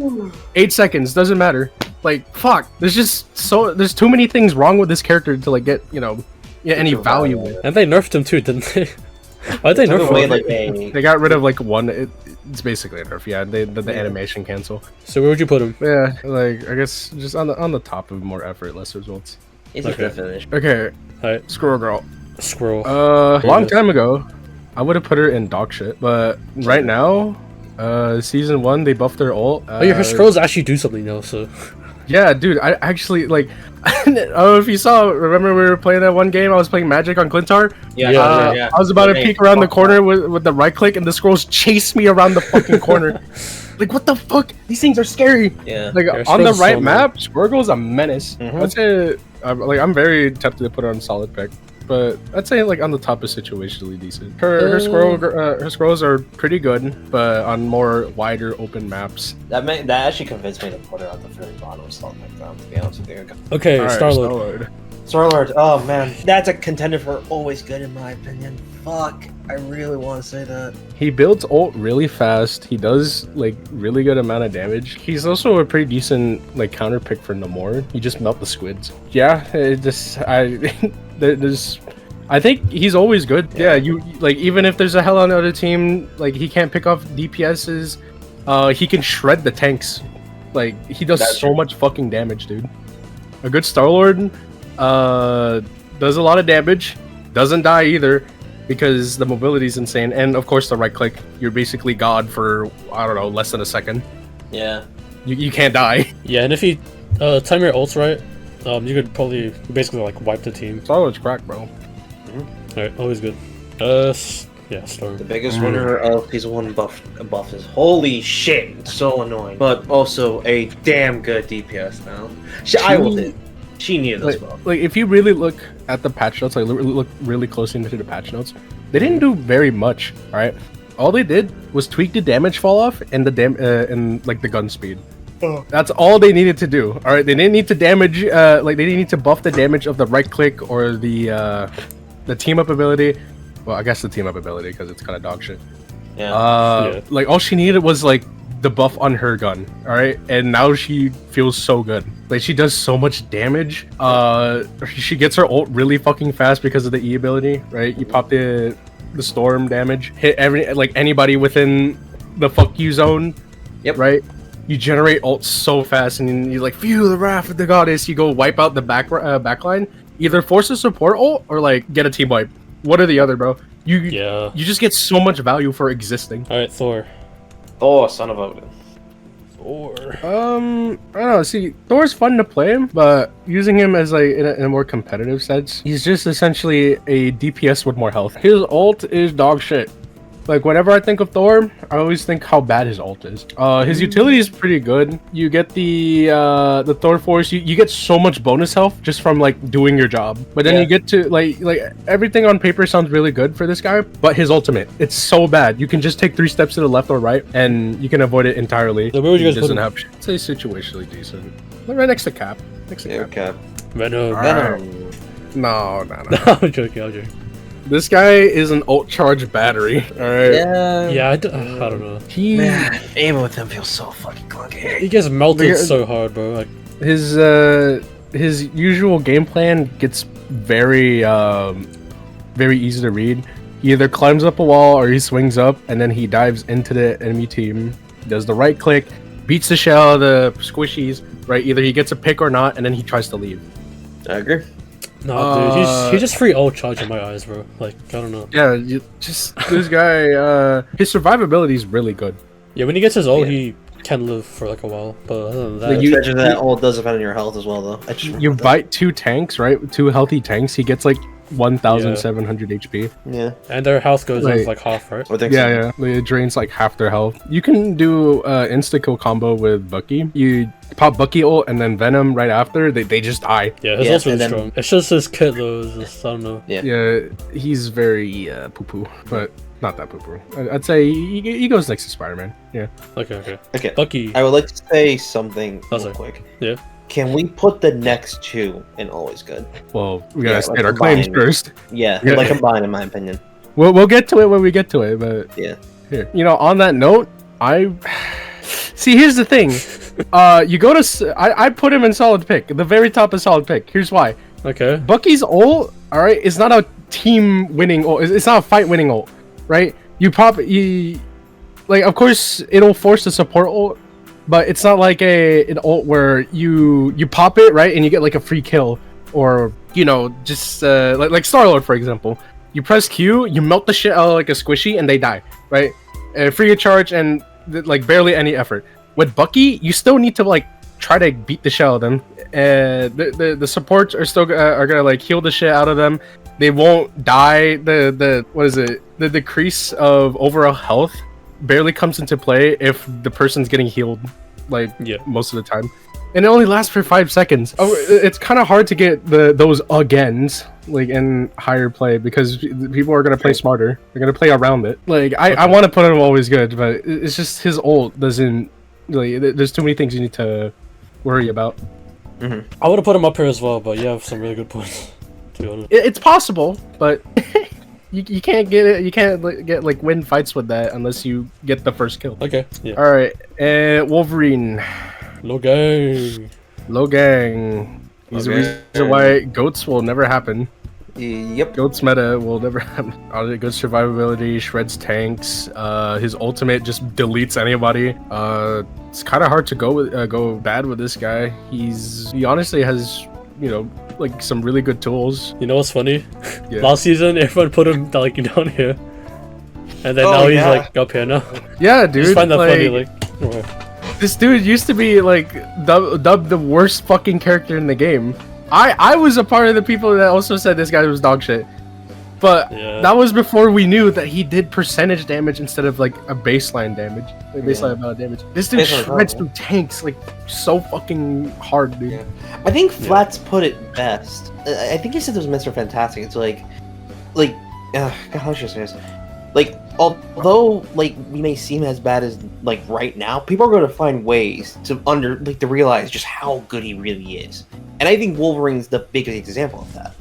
Speaker 2: 8 seconds doesn't matter. Like fuck, there's too many things wrong with this character to like get any value with.
Speaker 1: And they nerfed him too, didn't they? Why'd they nerf him?
Speaker 3: Like
Speaker 2: They got rid of like one. It's basically a nerf. Yeah, the animation cancel.
Speaker 1: So where would you put him?
Speaker 2: Yeah, like I guess just on the top of more effort, less results.
Speaker 3: He's
Speaker 1: Okay.
Speaker 3: a finish.
Speaker 2: Okay,
Speaker 1: Alright,
Speaker 2: Squirrel Girl.
Speaker 1: Squirrel.
Speaker 2: Long time ago, I would have put her in dog shit, but right now, season 1 they buffed her ult.
Speaker 1: Oh yeah, her scrolls actually do something now, so...
Speaker 2: Yeah, dude, I actually like. I don't know if you saw. Remember we were playing that one game? I was playing Magic on Clintar.
Speaker 3: Yeah,
Speaker 2: I was about to peek around the corner with the right click, and the scrolls chased me around the fucking corner. Like what the fuck? These things are scary.
Speaker 3: Yeah.
Speaker 2: Like
Speaker 1: Yeah,
Speaker 2: on the
Speaker 1: Squirrel's
Speaker 2: right
Speaker 1: so
Speaker 2: map, Squirgle's a menace.
Speaker 3: Mhm.
Speaker 2: I'd say, I'm very tempted to put her on solid pick, but I'd say like on the top is situationally decent. Her scrolls are pretty good, but on more wider open maps.
Speaker 4: That actually convinced me to put her at the very bottom slot like that, to be honest with you.
Speaker 1: Okay,
Speaker 2: Alright,
Speaker 1: Star-Lord.
Speaker 4: Star-Lord, oh man. That's a contender for always good in my opinion. Fuck. I really want to say that.
Speaker 2: He builds ult really fast. He does like really good amount of damage. He's also a pretty decent like counter pick for Namor. You just melt the squids. Yeah, I think he's always good. Yeah, you like even if there's a hell on the other team, like he can't pick off DPSs. He can shred the tanks. Like he does so much fucking damage, dude. A good Star-Lord does a lot of damage. Doesn't die either. Because the mobility is insane, and of course the right click. You're basically God for I don't know less than a second.
Speaker 4: Yeah.
Speaker 2: You can't die.
Speaker 1: Yeah, and if you time your ults right, you could probably basically like wipe the team.
Speaker 2: Star-Lord's crack, bro.
Speaker 1: Alright, always good. Yeah, Storm.
Speaker 3: The biggest winner of season 1 buff is holy shit, it's so annoying. But also a damn good DPS now. I will say she needed this buff.
Speaker 2: Like if you really look at the patch notes, like look really closely into the patch notes, they didn't do very much. All right, all they did was tweak the damage fall off and and like the gun speed. That's all they needed to do. All right, they didn't need to damage they didn't need to buff the damage of the right click or the team up ability. Well, I guess the team up ability because it's kind of dog shit.
Speaker 4: Yeah.
Speaker 2: Like all she needed was like the buff on her gun, all right, and now she feels so good. Like she does so much damage. She gets her ult really fucking fast because of the E ability, right? You pop the storm damage, hit anybody within the fuck you zone.
Speaker 3: Yep.
Speaker 2: Right. You generate ult so fast, and you like feel the wrath of the goddess. You go wipe out the backline. Either force a support ult or like get a team wipe. One or the other, bro. You just get so much value for existing.
Speaker 1: Alright, Thor.
Speaker 3: Oh, son of a...
Speaker 1: Thor.
Speaker 2: I don't know. See, Thor's fun to play, but using him as like in a more competitive sense, he's just essentially a DPS with more health. His ult is dog shit. Like whenever I think of Thor, I always think how bad his ult is. His utility is pretty good. You get the Thor Force. You get so much bonus health just from like doing your job. But then you get to like everything on paper sounds really good for this guy, but his ultimate, it's so bad. You can just take 3 steps to the left or right, and you can avoid it entirely.
Speaker 1: So where would you guys put
Speaker 2: doesn't
Speaker 1: him?
Speaker 2: have say situationally decent. Right next to Cap. Next to Cap.
Speaker 3: Okay.
Speaker 1: Venom.
Speaker 2: Alright. No.
Speaker 1: I'm joking.
Speaker 2: This guy is an ult charge battery. All right.
Speaker 1: Yeah, I don't know.
Speaker 4: Man, aiming with him feels so fucking clunky.
Speaker 1: He gets melted so hard, bro. Like
Speaker 2: His usual game plan gets very very easy to read. He either climbs up a wall or he swings up, and then he dives into the enemy team, does the right click, beats the shell, the squishies, right? Either he gets a pick or not, and then he tries to leave.
Speaker 3: I agree.
Speaker 1: No, dude, he's just free ult charge in my eyes, bro. Like, I don't know.
Speaker 2: Yeah, just this guy, his survivability is really good.
Speaker 1: Yeah, when he gets his ult, he can live for like a while. But other than that,
Speaker 2: Like,
Speaker 3: That ult does depend on your health as well, though. I just
Speaker 2: You bite 2 tanks, right? 2 healthy tanks, he gets like 1,700 HP.
Speaker 3: Yeah.
Speaker 1: and their health goes
Speaker 2: Like-
Speaker 1: up like half, right?
Speaker 3: I think
Speaker 2: Yeah,
Speaker 3: so.
Speaker 2: yeah. Like, it drains like half their health. You can do insta kill combo with Bucky. You pop Bucky ult and then Venom right after. They just die.
Speaker 1: Yeah, his
Speaker 3: Yeah,
Speaker 1: ult's really
Speaker 3: and then-
Speaker 1: strong. It's just his kit though. Is just, I don't know.
Speaker 3: Yeah.
Speaker 2: Yeah, he's very poo poo, but not that poo poo. I'd say he goes next to Spider-Man. Yeah.
Speaker 1: Okay.
Speaker 3: Okay.
Speaker 1: Bucky.
Speaker 3: I would like to say something
Speaker 1: Oh,
Speaker 3: real
Speaker 1: sorry.
Speaker 3: quick.
Speaker 1: Yeah.
Speaker 3: Can we put the next 2 in always good?
Speaker 2: Well, we gotta
Speaker 3: Yeah,
Speaker 2: state
Speaker 3: like
Speaker 2: our claims
Speaker 3: combined.
Speaker 2: first.
Speaker 3: Yeah,
Speaker 2: Yeah.
Speaker 3: like combined, in my opinion.
Speaker 2: We'll get to it when we get to it, but
Speaker 3: Yeah.
Speaker 2: here. You know, on that note, I see. Here's the thing. You go to. I put him in solid pick. The very top is solid pick. Here's why.
Speaker 1: Okay.
Speaker 2: Bucky's ult, all right, is not a team winning ult. It's not a fight winning ult, right? Like, of course, it'll force the support ult, but it's not like an ult where you pop it, right, and you get like a free kill, or you know, just like Star-Lord, for example. You press Q, you melt the shit out of like a squishy, and they die, right? Free of charge and like barely any effort. With Bucky, you still need to like try to beat the shit out of them. The supports are still are gonna like heal the shit out of them. They won't die. The what is it? The decrease of overall health barely comes into play if the person's getting healed, like most of the time, and it only lasts for 5 seconds. It's kind of hard to get those agains like in higher play because people are gonna play smarter. They're gonna play around it. Like I want to put him always good, but it's just his ult doesn't. Like, there's too many things you need to worry about.
Speaker 1: I would have put him up here as well, but you have some really good points. To be honest.
Speaker 2: It's possible, but you can't get it. You can't get like win fights with that unless you get the first kill.
Speaker 1: Okay. Yeah.
Speaker 2: All right, Wolverine,
Speaker 1: Logan.
Speaker 2: Logang. He's the reason why goats will never happen.
Speaker 3: Yep.
Speaker 2: Goats meta will never happen. Good survivability, shreds tanks. His ultimate just deletes anybody. It's kind of hard to go bad with this guy. He honestly has, you know, like some really good tools.
Speaker 1: You know what's funny?
Speaker 2: Yeah.
Speaker 1: Last season, everyone put him like down here, and then now he's like up here now.
Speaker 2: Yeah,
Speaker 1: I
Speaker 2: dude.
Speaker 1: just find that
Speaker 2: like,
Speaker 1: funny. Like, oh,
Speaker 2: this dude used to be like dubbed the worst fucking character in the game. I was a part of the people that also said this guy was dog shit. But
Speaker 1: Yeah.
Speaker 2: that was before we knew that he did percentage damage instead of like a baseline damage. Like baseline amount of damage. This dude
Speaker 3: Baseline
Speaker 2: shreds
Speaker 3: level.
Speaker 2: through tanks like so fucking hard, dude.
Speaker 3: Yeah. I think Flats put it best. I think he said it was Mr. Fantastic. It's like, God, how should I say this? Like, although like we may seem as bad as like right now, people are going to find ways to to realize just how good he really is. And I think Wolverine's the biggest example of that.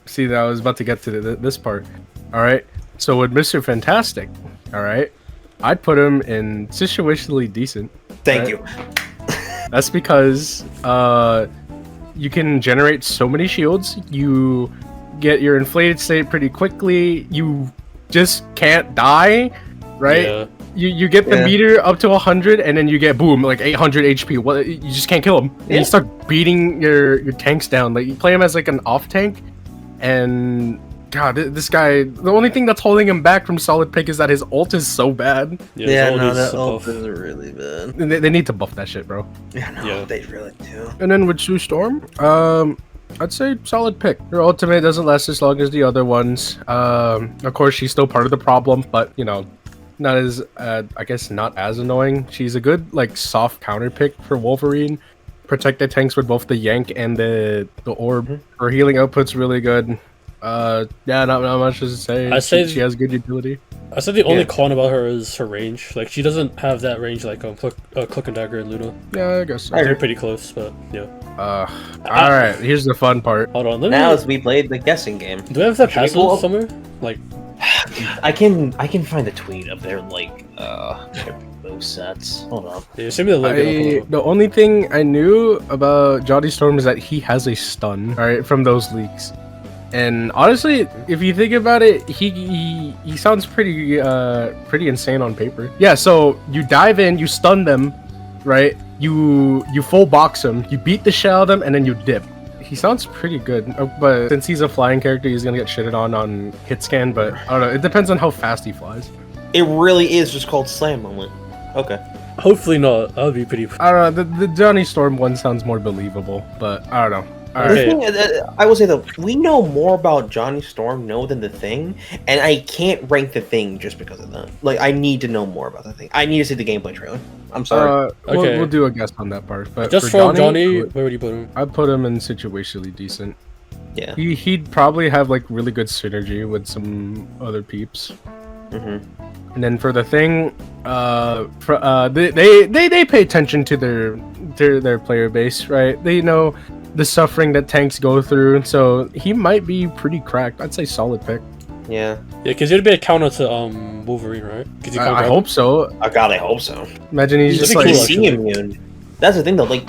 Speaker 2: See, I was about to get to this part. All right. So with Mr. Fantastic, all right, I'd put him in situationally decent.
Speaker 3: Thank
Speaker 2: Right.
Speaker 3: you.
Speaker 2: That's because you can generate so many shields. You get your inflated state pretty quickly. You just can't die, right?
Speaker 1: Yeah.
Speaker 2: You get the meter up to 100, and then you get boom like 800 HP. Well, you just can't kill him. And you start beating your tanks down. Like you play him as like an off tank, and God, this guy. The only thing that's holding him back from solid pick is that his ult is so bad.
Speaker 1: Yeah, his ult is
Speaker 3: that
Speaker 1: so
Speaker 3: ult
Speaker 1: buff.
Speaker 3: is really bad.
Speaker 2: And they need to buff that shit, bro.
Speaker 3: Yeah, no,
Speaker 1: Yeah.
Speaker 3: they really do.
Speaker 2: And then with Sue Storm, I'd say solid pick. Her ultimate doesn't last as long as the other ones. Of course, she's still part of the problem, but you know, not as I guess not as annoying. She's a good like soft counter pick for Wolverine. Protect the tanks with both the yank and the orb. Her healing output's really good. Not much to say.
Speaker 1: I say
Speaker 2: she has good utility.
Speaker 1: I said the only
Speaker 3: Yeah.
Speaker 1: con about her is her range. Like she doesn't have that range like Cloak and Dagger and Luna.
Speaker 2: Yeah, I guess so.
Speaker 1: They're pretty close, but yeah.
Speaker 2: All right. Here's the fun part.
Speaker 1: Hold on, let
Speaker 3: Now
Speaker 1: me.
Speaker 3: as we played the guessing game.
Speaker 1: Do I have that
Speaker 3: Should we
Speaker 1: passive
Speaker 3: pull up-
Speaker 1: somewhere? Like,
Speaker 3: I can find the tweet of their like
Speaker 4: movesets. Hold up.
Speaker 1: Yeah, send me the link.
Speaker 2: The only thing I knew about Johnny Storm is that he has a stun, alright, from those leaks. And honestly, if you think about it, he sounds pretty insane on paper. Yeah, so you dive in, you stun them, right? You full box them, you beat the shell out of them, and then you dip. He sounds pretty good, but since he's a flying character, he's gonna get shitted on hit scan. But I don't know. It depends on how fast he flies.
Speaker 4: It really is just called Slam Moment. Okay.
Speaker 1: Hopefully not. That would be pretty.
Speaker 2: I don't know. The Johnny Storm one sounds more believable, but I don't know. All
Speaker 1: Okay.
Speaker 2: right.
Speaker 4: The thing, I will say though, we know more about Johnny Storm than the Thing, and I can't rank the Thing just because of that. Like, I need to know more about the Thing. I need to see the gameplay trailer. I'm sorry.
Speaker 1: Okay.
Speaker 2: We'll do a guess on that part. But
Speaker 1: Just
Speaker 2: for
Speaker 1: from Johnny, where would you put him?
Speaker 2: I'd put him in situationally decent.
Speaker 4: Yeah.
Speaker 2: He'd probably have like really good synergy with some other peeps.
Speaker 4: Mm-hmm.
Speaker 2: And then for the Thing, they pay attention to their player base, right? They know the suffering that tanks go through, so he might be pretty cracked. I'd say solid pick.
Speaker 4: Yeah.
Speaker 1: Yeah, because it'd be a counter to Wolverine, right?
Speaker 2: I hope so.
Speaker 4: Oh god, I hope so.
Speaker 2: Imagine he's just
Speaker 1: That'd be
Speaker 2: like
Speaker 1: cool,
Speaker 4: PC immune. That's the thing though. Back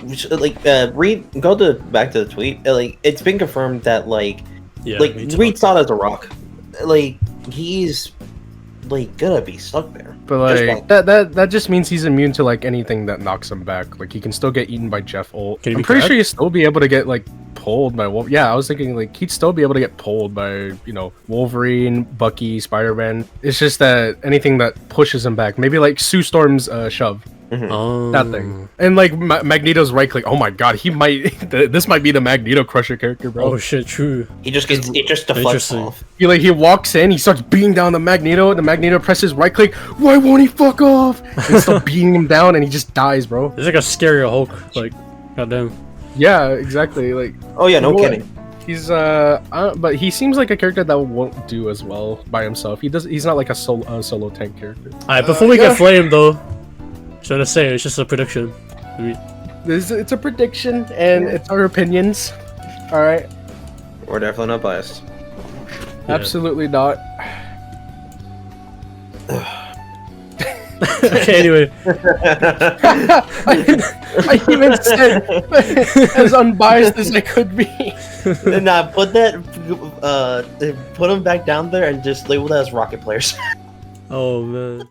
Speaker 4: to the tweet. Like, it's been confirmed that
Speaker 1: Yeah,
Speaker 4: Reed saw it as a rock. Like, he's gonna be stuck there.
Speaker 2: But
Speaker 4: Just
Speaker 2: that just means he's immune to like anything that knocks him back. Like he can still get eaten by Jeff ult.
Speaker 1: Can he
Speaker 2: I'm
Speaker 1: be
Speaker 2: pretty
Speaker 1: cracked?
Speaker 2: sure he'd still be able to get like pulled by Wolf. Yeah, I was thinking like he'd still be able to get pulled by Wolverine, Bucky, Spider-Man. It's just that anything that pushes him back, maybe like Sue Storm's shove. That thing. And like Magneto's right click. Oh my god, he might. This might be the Magneto Crusher character, bro.
Speaker 1: Oh shit, true.
Speaker 4: He just gets it just deflects
Speaker 1: Interesting.
Speaker 4: off.
Speaker 2: He walks in, he starts beating down the Magneto. The Magneto presses right click. Why won't he fuck off? And start beating him down, and he just dies, bro.
Speaker 1: It's like a scarier Hulk. Like, goddamn.
Speaker 2: Yeah, exactly. Like,
Speaker 4: Oh yeah, no
Speaker 2: What?
Speaker 4: kidding.
Speaker 2: he's but he seems like a character that won't do as well by himself. He's not like a solo tank character.
Speaker 1: Alright, before we get flamed though, so to say, it's just a prediction.
Speaker 2: It's a prediction, and it's our opinions. All right,
Speaker 3: We're definitely not biased.
Speaker 1: Yeah.
Speaker 2: absolutely not.
Speaker 1: Okay, anyway.
Speaker 2: I even said as unbiased as I could be.
Speaker 4: Nah, put him back down there and just label that as rocket players.
Speaker 1: Oh man.